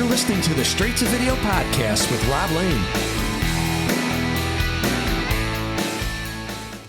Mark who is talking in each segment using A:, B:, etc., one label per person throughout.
A: listening to the Straight to Video podcast with Rob Lane.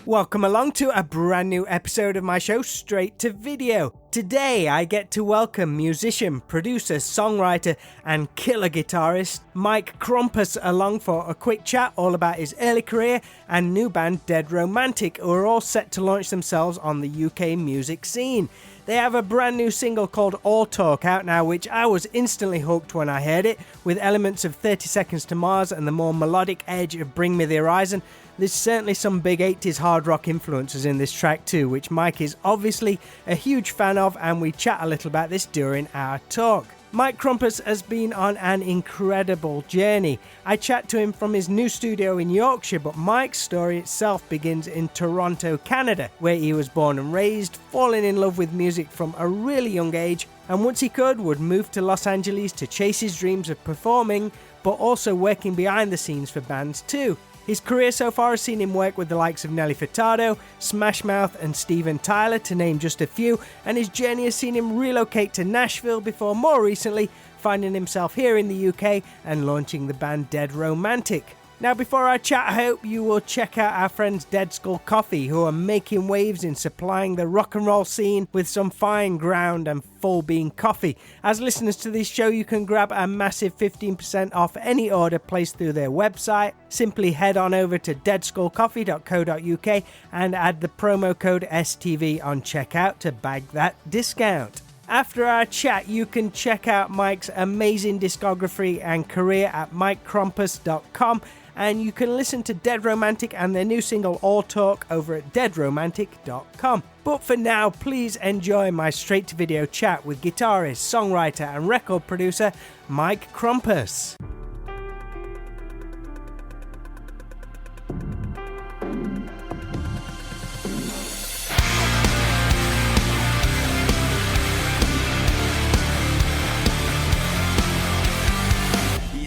B: Welcome along to a brand new episode of my show, Straight to Video. Today I get to welcome musician, producer, songwriter and killer guitarist Mike Krompus along for a quick chat all about his early career and new band Dead Romantic, who are all set to launch themselves on the UK music scene. They have a brand new single called All Talk out now, which I was instantly hooked when I heard it, with elements of 30 Seconds to Mars and the more melodic edge of Bring Me the Horizon. There's certainly some big 80s hard rock influences in this track too, which Mike is obviously a huge fan of, and we chat a little about this during our talk. Mike Krompus has been on an incredible journey. I chat to him from his new studio in Yorkshire, but Mike's story itself begins in Toronto, Canada, where he was born and raised, falling in love with music from a really young age, and once he could, would move to Los Angeles to chase his dreams of performing, but also working behind the scenes for bands too. His career so far has seen him work with the likes of Nelly Furtado, Smash Mouth and Steven Tyler, to name just a few, and his journey has seen him relocate to Nashville before more recently finding himself here in the UK and launching the band Dead Romantic. Now, before our chat, I hope you will check out our friends Dead Skull Coffee, who are making waves in supplying the rock and roll scene with some fine ground and full bean coffee. As listeners to this show, you can grab a massive 15% off any order placed through their website. Simply head on over to deadskullcoffee.co.uk and add the promo code STV on checkout to bag that discount. After our chat, you can check out Mike's amazing discography and career at mikekrompus.com, and you can listen to Dead Romantic and their new single All Talk over at deadromantic.com. But for now, please enjoy my straight to video chat with guitarist, songwriter and record producer Mike Krompus.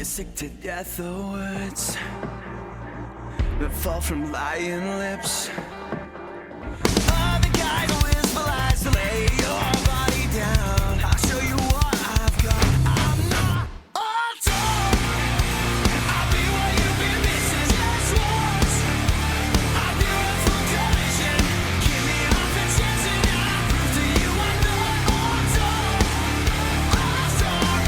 C: Sick to death of words that fall from lying lips. I'm the guy who whisper lies to lay your body down. I'll show you what I've got. I'm not all talk. I'll be what you've been missing just once. I'll do it for television. Give me half a chance and I'll prove to you I'm not all talk. All talk.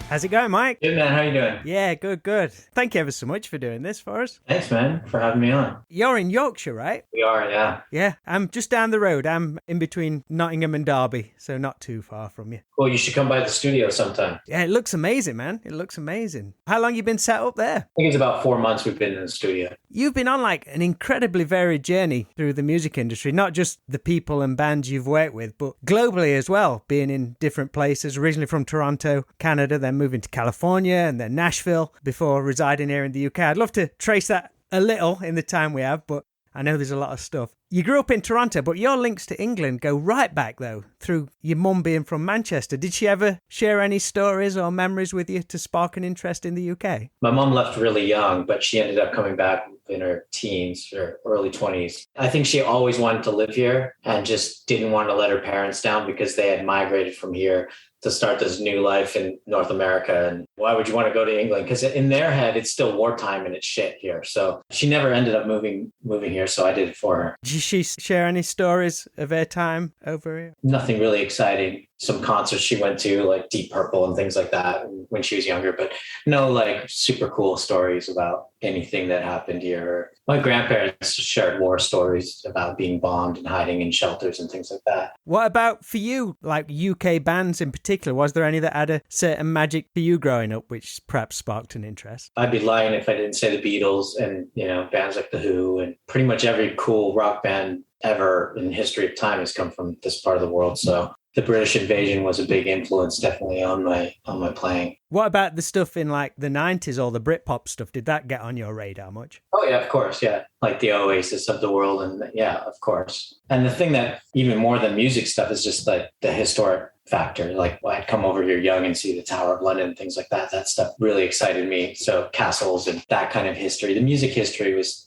B: How's it going, Mike?
D: Good, man. How you doing?
B: Yeah, good. Thank you ever so much for doing this for us.
D: Thanks, man, for having me on.
B: You're in Yorkshire, right?
D: We are, yeah.
B: Yeah, I'm just down the road. I'm in between Nottingham and Derby, so not too far from you.
D: Well, you should come by the studio sometime.
B: Yeah, it looks amazing, man. It looks amazing. How long you been set up there?
D: I think it's about 4 months we've been in the studio.
B: You've been on like an incredibly varied journey through the music industry, not just the people and bands you've worked with, but globally as well, being in different places, originally from Toronto, Canada, then moving to California and then Nashville before residing here in the UK. I'd love to trace that a little in the time we have, but I know there's a lot of stuff. You grew up in Toronto, but your links to England go right back, though, through your mum being from Manchester. Did she ever share any stories or memories with you to spark an interest in the UK?
D: My mom left really young, but she ended up coming back in her teens or early 20s. I think she always wanted to live here and just didn't want to let her parents down because they had migrated from here to start this new life in North America. And why would you want to go to England? Because in their head, it's still wartime and it's shit here. So she never ended up moving here. So I did it for her.
B: Did she share any stories of her time over here?
D: Nothing really exciting. Some concerts she went to, like Deep Purple and things like that when she was younger, but no like super cool stories about anything that happened here. My grandparents shared war stories about being bombed and hiding in shelters and things like that.
B: What about for you, like UK bands in particular? Was there any that had a certain magic for you growing up, which perhaps sparked an interest?
D: I'd be lying if I didn't say the Beatles and, bands like The Who, and pretty much every cool rock band ever in history of time has come from this part of the world. So the British invasion was a big influence definitely on my playing.
B: What about the stuff in like the 90s or the Britpop stuff? Did that get on your radar much?
D: Oh yeah, of course. Yeah. Like the Oasis of the world. And yeah, of course. And the thing that even more than music stuff is just like the historic factor. Like I'd come over here young and see the Tower of London, things like that. That stuff really excited me. So castles and that kind of history, the music history was,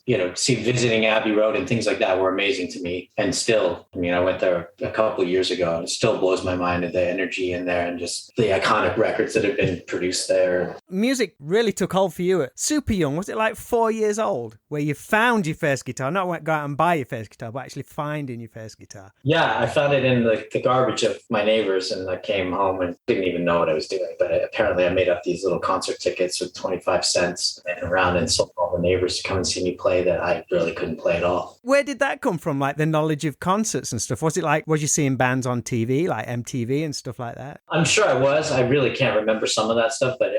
D: visiting Abbey Road and things like that were amazing to me. And still, I went there a couple of years ago and it still blows my mind at the energy in there and just the iconic records that have been produced there.
B: Music really took hold for you at super young. Was it like 4 years old where you found your first guitar? Not go out and buy your first guitar, but actually finding your first guitar.
D: Yeah, I found it in the garbage of my neighbors and I came home and didn't even know what I was doing. But apparently I made up these little concert tickets with 25 cents and around and sold all the neighbors to come and see me play that I really couldn't play at all.
B: Where did that come from? Like the knowledge of concerts and stuff? Was you seeing bands on TV, like MTV and stuff like that?
D: I'm sure I was. I really can't remember some of that stuff. But,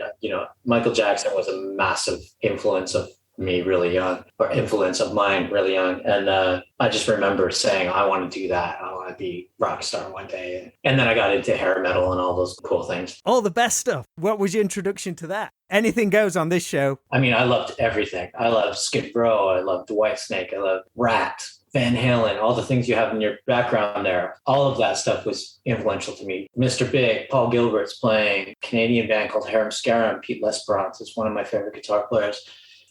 D: Michael Jackson was a massive influence of me really young, or influence of mine really young. And I just remember saying, I want to do that. I want to be rock star one day. And then I got into hair metal and all those cool things.
B: All the best stuff. What was your introduction to that? Anything goes on this show.
D: I loved everything. I loved Skid Row. I loved Whitesnake. I loved Rat, Van Halen, all the things you have in your background there. All of that stuff was influential to me. Mr. Big, Paul Gilbert's playing, a Canadian band called Harum Scarum. Pete Lesperance is one of my favorite guitar players.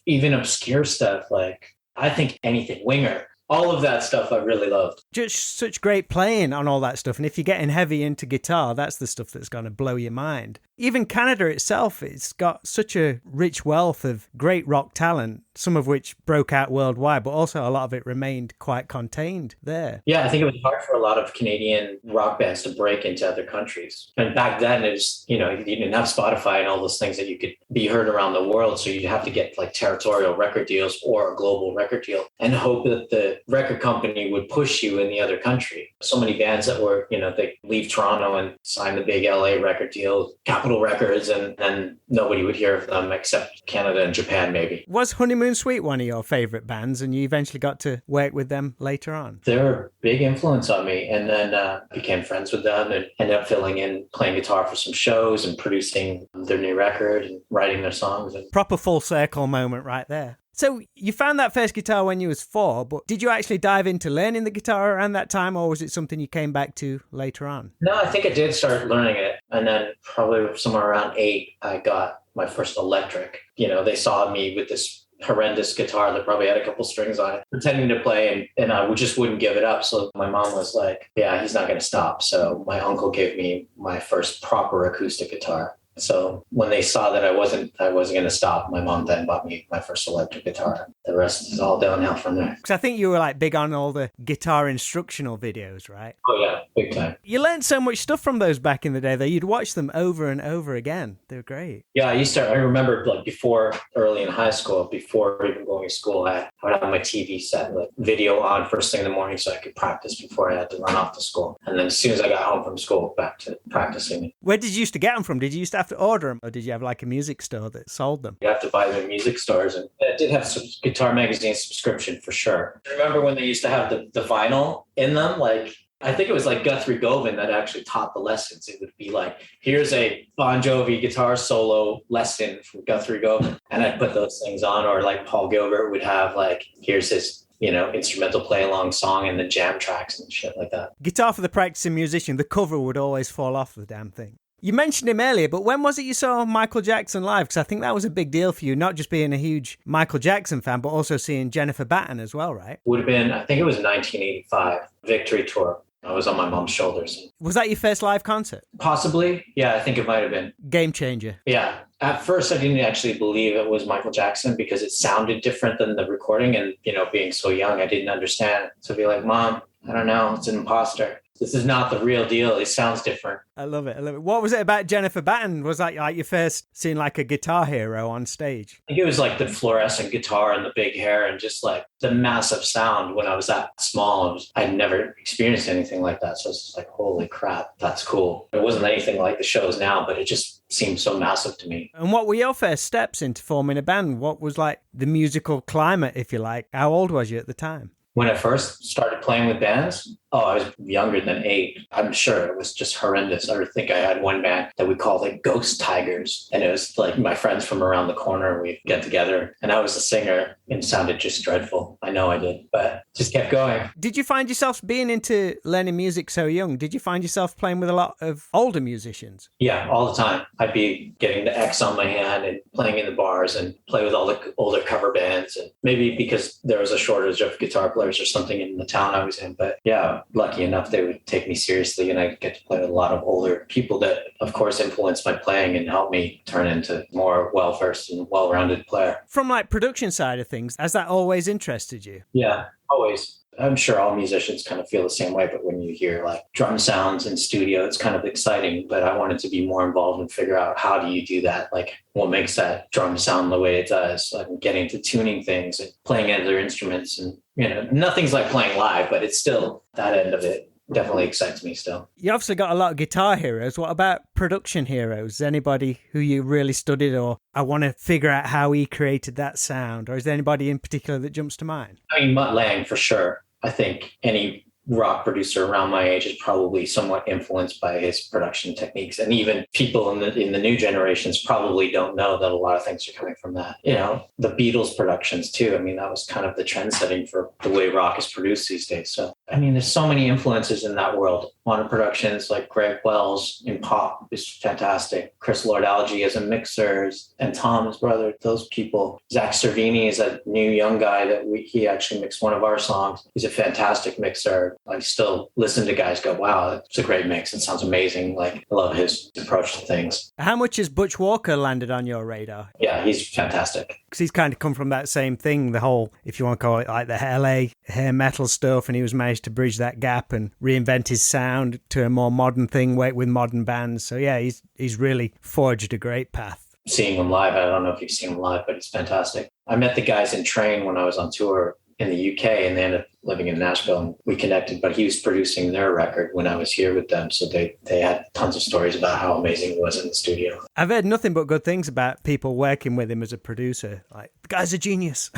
D: Even obscure stuff like, I think anything, Winger, all of that stuff I really loved.
B: Just such great playing on all that stuff. And if you're getting heavy into guitar, that's the stuff that's going to blow your mind. Even Canada itself, it's got such a rich wealth of great rock talent, some of which broke out worldwide, but also a lot of it remained quite contained there.
D: Yeah, I think it was hard for a lot of Canadian rock bands to break into other countries. And back then, it was, you didn't have Spotify and all those things that you could be heard around the world. So you'd have to get like territorial record deals or a global record deal and hope that the record company would push you in the other country. So many bands that were, they leave Toronto and sign the big LA record deal, Capitol Records, and then nobody would hear of them except Canada and Japan, maybe.
B: Was Honeymoon Suite one of your favorite bands and you eventually got to work with them later on?
D: They're a big influence on me, and then became friends with them and ended up filling in, playing guitar for some shows and producing their new record and writing their songs.
B: Proper full circle moment right there. So you found that first guitar when you was 4, but did you actually dive into learning the guitar around that time, or was it something you came back to later on?
D: No, I think I did start learning it. And then probably somewhere around 8, I got my first electric. They saw me with this horrendous guitar that probably had a couple strings on it, pretending to play, and I just wouldn't give it up. So my mom was like, yeah, he's not going to stop. So my uncle gave me my first proper acoustic guitar. So when they saw that I wasn't going to stop, my mom then bought me my first electric guitar. The rest is all downhill from there.
B: Because I think you were like big on all the guitar instructional videos, right?
D: Oh yeah, big time.
B: You learned so much stuff from those back in the day, though. You'd watch them over and over again. They were great.
D: Yeah, I remember like before, early in high school, before even going to school, I would have my TV set, like video on first thing in the morning so I could practice before I had to run off to school. And then as soon as I got home from school, back to practicing.
B: Where did you used to get them from? Did you used to have to order them, or did you have like a music store that sold them?
D: You have to buy them in music stores, and it did have some Guitar Magazine subscription for sure. Remember when they used to have the vinyl in them? Like, I think it was like Guthrie Govan that actually taught the lessons. It would be like, here's a Bon Jovi guitar solo lesson from Guthrie Govan. And I'd put those things on, or like Paul Gilbert would have like, here's his, instrumental play along song and the jam tracks and shit like that.
B: Guitar for the Practicing Musician, the cover would always fall off the damn thing. You mentioned him earlier, but when was it you saw Michael Jackson live? Because I think that was a big deal for you, not just being a huge Michael Jackson fan, but also seeing Jennifer Batten as well, right?
D: Would have been, I think it was 1985, Victory Tour. I was on my mom's shoulders.
B: Was that your first live concert?
D: Possibly. Yeah, I think it might have been.
B: Game changer.
D: Yeah. At first, I didn't actually believe it was Michael Jackson because it sounded different than the recording. And, being so young, I didn't understand. So I'd be like, Mom, I don't know. It's an imposter. This is not the real deal. It sounds different.
B: I love it. What was it about Jennifer Batten? Was that like your first seeing like a guitar hero on stage?
D: I think it was like the fluorescent guitar and the big hair and just like the massive sound. When I was that small, I'd never experienced anything like that. So it's just like, holy crap, that's cool. It wasn't anything like the shows now, but it just seemed so massive to me.
B: And what were your first steps into forming a band? What was like the musical climate, if you like? How old was you at the time?
D: When I first started playing with bands, I was younger than 8. I'm sure it was just horrendous. I think I had one band that we called like Ghost Tigers. And it was like my friends from around the corner, we'd get together and I was the singer and it sounded just dreadful. I know I did, but just kept going.
B: Did you find yourself being into learning music so young? Did you find yourself playing with a lot of older musicians?
D: Yeah, all the time. I'd be getting the X on my hand and playing in the bars and play with all the older cover bands. And maybe because there was a shortage of guitar players or something in the town I was in. But yeah, lucky enough, they would take me seriously and I get to play with a lot of older people that, of course, influenced my playing and helped me turn into more well-versed and well-rounded player.
B: From like production side of things, has that always interested you?
D: Yeah, always. I'm sure all musicians kind of feel the same way, but when you hear like drum sounds in studio, it's kind of exciting. But I wanted to be more involved and figure out how do you do that? Like what makes that drum sound the way it does? Like getting to tuning things and playing other instruments. And, nothing's like playing live, but it's still that end of it. Definitely excites me still.
B: You obviously got a lot of guitar heroes. What about production heroes? Anybody who you really studied or I want to figure out how he created that sound? Or is there anybody in particular that jumps to mind?
D: I mean, Mutt Lange for sure. I think any rock producer around my age is probably somewhat influenced by his production techniques. And even people in the new generations probably don't know that a lot of things are coming from that. The Beatles productions too. I mean, that was kind of the trend setting for the way rock is produced these days. So, I mean, there's so many influences in that world. Modern productions like Greg Wells in pop is fantastic. Chris Lord-Alge as a mixer and Tom, his brother, those people. Zach Cervini is a new young guy that he actually mixed one of our songs. He's a fantastic mixer. I still listen to guys go, wow, it's a great mix. It sounds amazing. Like, I love his approach to things.
B: How much has Butch Walker landed on your radar?
D: Yeah, he's fantastic.
B: Because he's kind of come from that same thing, the whole, if you want to call it like the LA hair metal stuff, and he was managed to bridge that gap and reinvent his sound to a more modern thing with modern bands. So yeah, he's really forged a great path.
D: Seeing him live, I don't know if you've seen him live, but he's fantastic. I met the guys in Train when I was on tour in the UK, and they ended up living in Nashville, and we connected, but he was producing their record when I was here with them. So they had tons of stories about how amazing it was in the studio.
B: I've heard nothing but good things about people working with him as a producer. Like, the guy's a genius.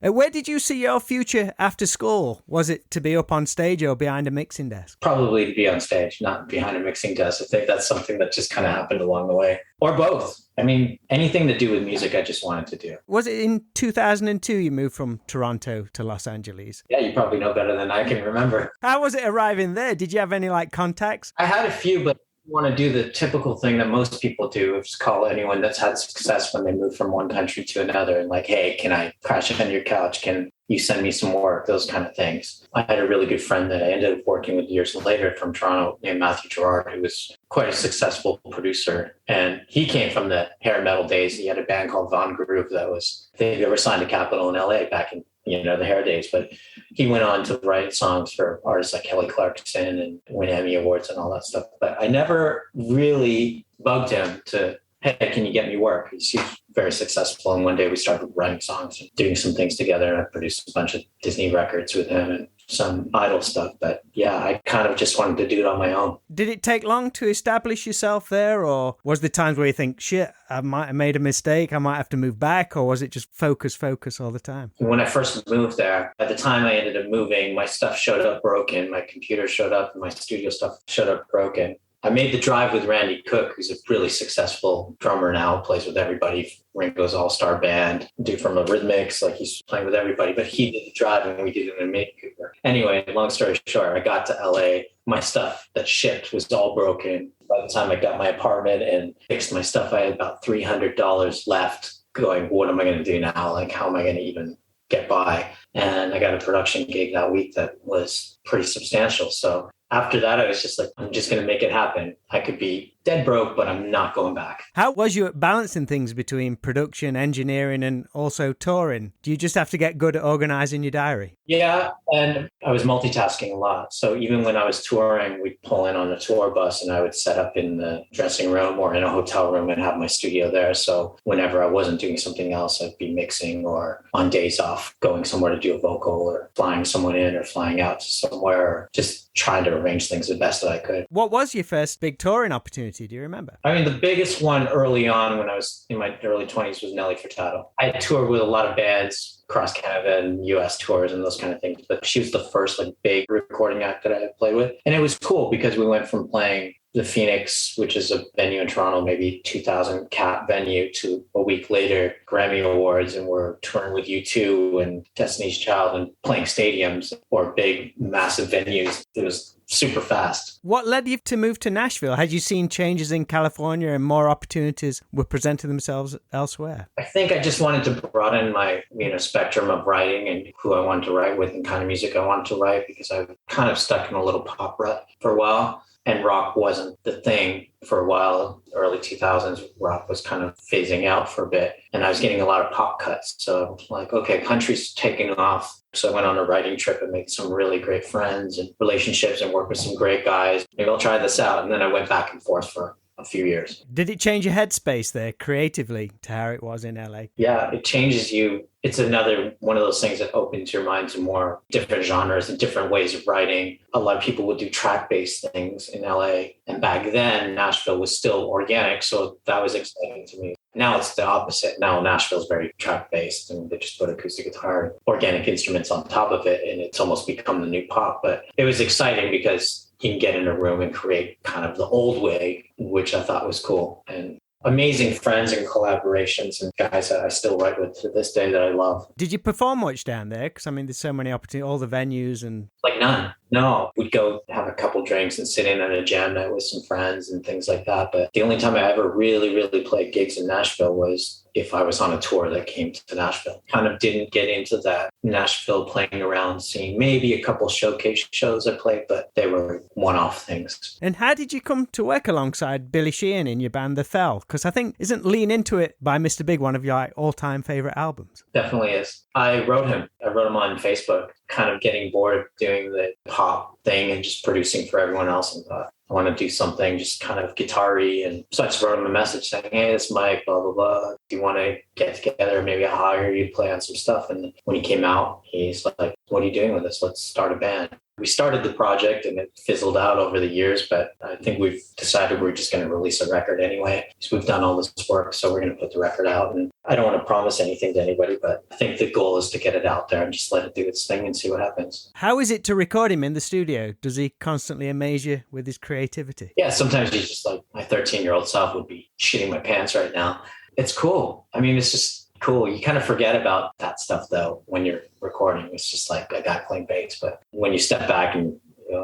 B: Where did you see your future after school? Was it to be up on stage or behind a mixing desk?
D: Probably to be on stage, not behind a mixing desk. I think that's something that just kind of happened along the way. Or both. I mean, anything to do with music, I just wanted to do.
B: Was it in 2002 you moved from Toronto to Los Angeles?
D: Yeah, you probably know better than I can remember.
B: How was it arriving there? Did you have any contacts?
D: I had a few, but I want to do the typical thing that most people do, is call anyone that's had success when they move from one country to another and like, hey, can I crash on your couch? Can you send me some work? Those kind of things. I had a really good friend that I ended up working with years later from Toronto named Matthew Gerard, who was quite a successful producer. And he came from the hair metal days. He had a band called Von Groove that was, I think, they were signed to Capitol in LA back in the hair days, but he went on to write songs for artists like Kelly Clarkson and win Emmy Awards and all that stuff. But I never really bugged him to, hey, can you get me work? He's very successful. And one day we started writing songs and doing some things together. And I produced a bunch of Disney records with him and some Idol stuff. But yeah, I kind of just wanted to do it on my own.
B: Did it take long to establish yourself there? Or was there times where you think, shit, I might have made a mistake, I might have to move back? Or was it just focus all the time?
D: When I first moved there, at the time I ended up moving, my stuff showed up broken. My computer showed up and my studio stuff showed up broken. I made the drive with Randy Cook, who's a really successful drummer now, plays with everybody, Ringo's all-star band, dude from Eurythmics, like he's playing with everybody, but he did the drive and we did it in Mini Cooper. Anyway, long story short, I got to LA, my stuff that shipped was all broken. By the time I got my apartment and fixed my stuff, I had about $300 left going, what am I going to do now? Like, how am I going to even get by? And I got a production gig that week that was pretty substantial. So after that, I was just like, I'm just going to make it happen. I could be dead broke, but I'm not going back.
B: How was you at balancing things between production, engineering, and also touring? Do you just have to get good at organizing your diary?
D: Yeah, and I was multitasking a lot. So even when I was touring, we'd pull in on a tour bus and I would set up in the dressing room or in a hotel room and have my studio there. So whenever I wasn't doing something else, I'd be mixing or on days off, going somewhere to do a vocal or flying someone in or flying out to somewhere, or just trying to arrange things the best that I could.
B: What was your first big touring opportunity? opportunity? Do you remember?
D: I mean, the biggest one early on when I was in my early 20s was Nelly Furtado. I had toured with a lot of bands across Canada and US tours and those kind of things, but she was the first like big recording act that I had played with. And it was cool because we went from playing the Phoenix, which is a venue in Toronto, maybe 2,000 cap venue, to a week later Grammy Awards, and we're touring with U2 and Destiny's Child and playing stadiums or big massive venues. It was super fast.
B: What led you to move to Nashville? Had you seen changes in California and more opportunities were presenting themselves elsewhere?
D: I think I just wanted to broaden my spectrum of writing and who I wanted to write with and kind of music I wanted to write, because I was kind of stuck in a little pop rut for a while. And rock wasn't the thing for a while. Early 2000s, rock was kind of phasing out for a bit. And I was getting a lot of pop cuts. So I'm like, okay, country's taking off. So I went on a writing trip and made some really great friends and relationships and worked with some great guys. Maybe I'll try this out. And then I went back and forth for a few years.
B: Did it change your headspace there creatively to how it was in LA?
D: Yeah, it changes you. It's another one of those things that opens your mind to more different genres and different ways of writing. A lot of people would do track-based things in LA. And back then, Nashville was still organic. So that was exciting to me. Now it's the opposite. Now Nashville's very track-based and they just put acoustic guitar and organic instruments on top of it. And it's almost become the new pop. But it was exciting because you can get in a room and create kind of the old way, which I thought was cool. And amazing friends and collaborations and guys that I still write with to this day that I love.
B: Did you perform much down there? Because, I mean, there's so many opportunities, all the venues and...
D: Like none. No. We'd go have a couple drinks and sit in at a jam night with some friends and things like that. But the only time I ever really played gigs in Nashville was if I was on a tour that came to Nashville. Kind of didn't get into that Nashville playing around scene. Maybe a couple showcase shows I played, but they were one-off things.
B: And how did you come to work alongside Billy Sheehan in your band The Fell? Because I think, isn't Lean Into It by Mr. Big one of your like, all-time favourite albums?
D: Definitely is. I wrote him on Facebook, kind of getting bored doing the pop thing and just producing for everyone else, and thought, I want to do something just kind of guitar-y. And so I just wrote him a message saying, hey, this is Mike, blah, blah, blah. Do you want to get together? Maybe I'll hire you to play on some stuff. And when he came out, he's like, what are you doing with this? Let's start a band. We started the project and it fizzled out over the years, but I think we've decided we're just going to release a record anyway. So we've done all this work, so we're going to put the record out. And I don't want to promise anything to anybody, but I think the goal is to get it out there and just let it do its thing and see what happens.
B: How is it to record him in the studio? Does he constantly amaze you with his creativity?
D: Yeah, sometimes he's just like, my 13-year-old self would be shitting my pants right now. It's cool. I mean, it's just cool. You kind of forget about that stuff though when you're recording. It's just like a guy playing bass. But when you step back and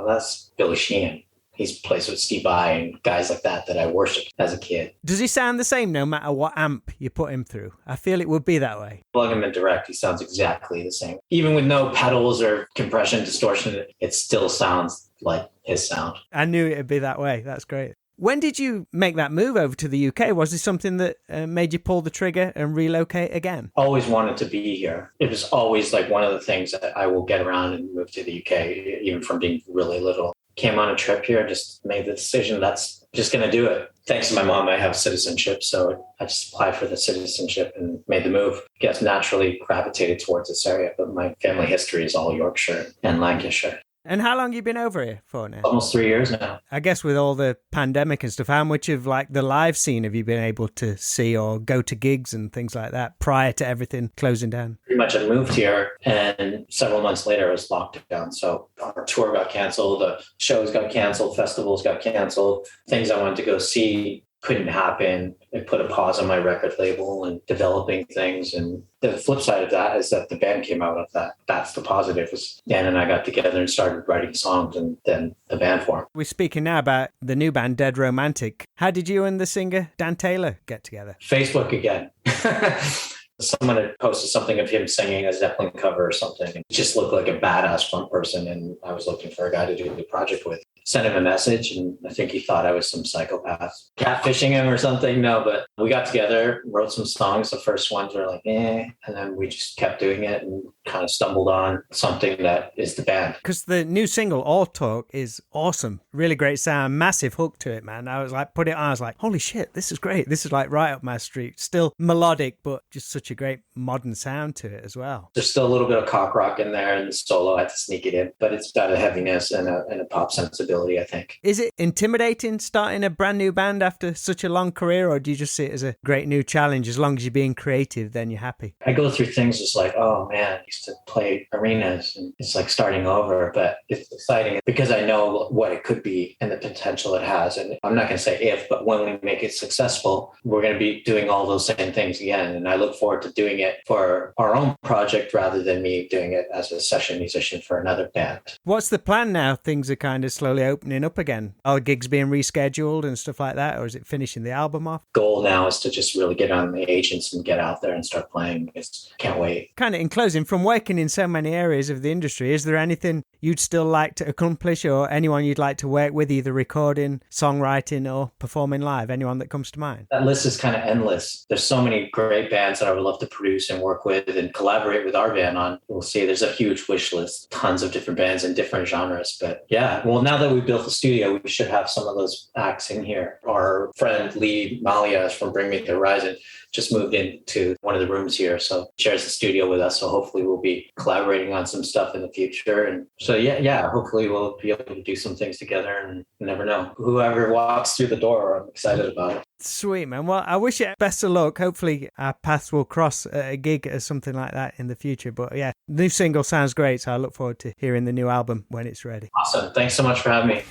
D: that's Billy Sheehan. He plays with Steve Vai and guys like that I worshipped as a kid.
B: Does he sound the same no matter what amp you put him through? I feel it would be that way.
D: Plug him in direct, he sounds exactly the same. Even with no pedals or compression, distortion, it still sounds like his sound.
B: I knew it'd be that way. That's great. When did you make that move over to the UK? Was this something that made you pull the trigger and relocate again?
D: Always wanted to be here. It was always like one of the things that I will get around and move to the UK, even from being really little. Came on a trip here, just made the decision that's just going to do it. Thanks to my mom, I have citizenship. So I just applied for the citizenship and made the move. Guess naturally gravitated towards this area, but my family history is all Yorkshire and Lancashire.
B: And how long have you been over here for now?
D: Almost 3 years now.
B: I guess with all the pandemic and stuff, how much of like the live scene have you been able to see or go to gigs and things like that prior to everything closing down?
D: Pretty much I moved here and several months later it was locked down. So our tour got canceled, the shows got canceled, festivals got canceled, things I wanted to go see couldn't happen. It put a pause on my record label and developing things. And the flip side of that is that the band came out of that. That's the positive. Was Dan and I got together and started writing songs, and then the band formed.
B: We're speaking now about the new band, Dead Romantic. How did you and the singer Dan Taylor get together?
D: Facebook again. Someone had posted something of him singing a Zeppelin cover or something. It just looked like a badass front person, and I was looking for a guy to do the project with. Sent him a message, and I think he thought I was some psychopath catfishing him or something. No, but we got together, wrote some songs. The first ones were like, and then we just kept doing it and kind of stumbled on something that is the band.
B: Because the new single, All Talk, is awesome. Really great sound, massive hook to it, man. I was like, put it on, I was like, holy shit, this is great. This is like right up my street. Still melodic, but just such a great modern sound to it as well.
D: There's still a little bit of cock rock in there, and the solo, I had to sneak it in, but it's got a heaviness and a pop sensibility responsibility, I think.
B: Is it intimidating starting a brand new band after such a long career, or do you just see it as a great new challenge? As long as you're being creative, then you're happy.
D: I go through things just like, oh man, I used to play arenas and it's like starting over, but it's exciting because I know what it could be and the potential it has. And I'm not going to say if, but when we make it successful, we're going to be doing all those same things again. And I look forward to doing it for our own project rather than me doing it as a session musician for another band.
B: What's the plan now? Things are kind of slowly opening up again. Are gigs being rescheduled and stuff like that? Or is it finishing the album off?
D: Goal now is to just really get on the agents and get out there and start playing. Can't wait.
B: Kind of in closing, from working in so many areas of the industry, is there anything you'd still like to accomplish or anyone you'd like to work with, either recording, songwriting or performing live? Anyone that comes to mind?
D: That list is kind of endless. There's so many great bands that I would love to produce and work with and collaborate with our band on. We'll see. There's a huge wish list, tons of different bands in different genres. But yeah, well, now that we built the studio, we should have some of those acts in here. Our friend Lee Malia from Bring Me the Horizon just moved into one of the rooms here, so shares the studio with us. So hopefully we'll be collaborating on some stuff in the future. And so yeah, hopefully we'll be able to do some things together, and you never know. Whoever walks through the door, I'm excited about it.
B: Sweet, man. Well, I wish you best of luck. Hopefully our paths will cross at a gig or something like that in the future. But yeah, the new single sounds great, so I look forward to hearing the new album when it's ready.
D: Awesome. Thanks so much for having me.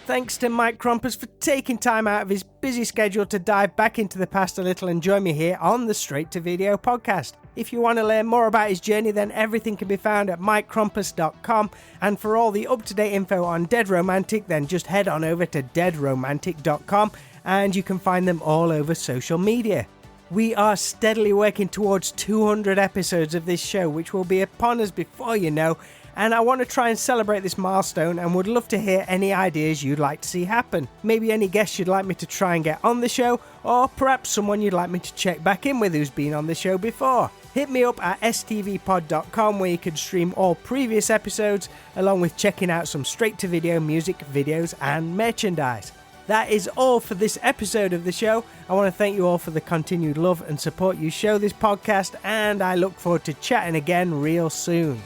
B: Thanks to Mike Krompers for taking time out of his busy schedule to dive back into the past a little and join me here on the Straight to Video podcast. If you want to learn more about his journey, then everything can be found at mikekrompers.com. And for all the up-to-date info on Dead Romantic, then just head on over to deadromantic.com and you can find them all over social media. We are steadily working towards 200 episodes of this show, which will be upon us before you know. And I want to try and celebrate this milestone and would love to hear any ideas you'd like to see happen. Maybe any guests you'd like me to try and get on the show, or perhaps someone you'd like me to check back in with who's been on the show before. Hit me up at stvpod.com where you can stream all previous episodes along with checking out some straight-to-video music videos and merchandise. That is all for this episode of the show. I want to thank you all for the continued love and support you show this podcast, and I look forward to chatting again real soon.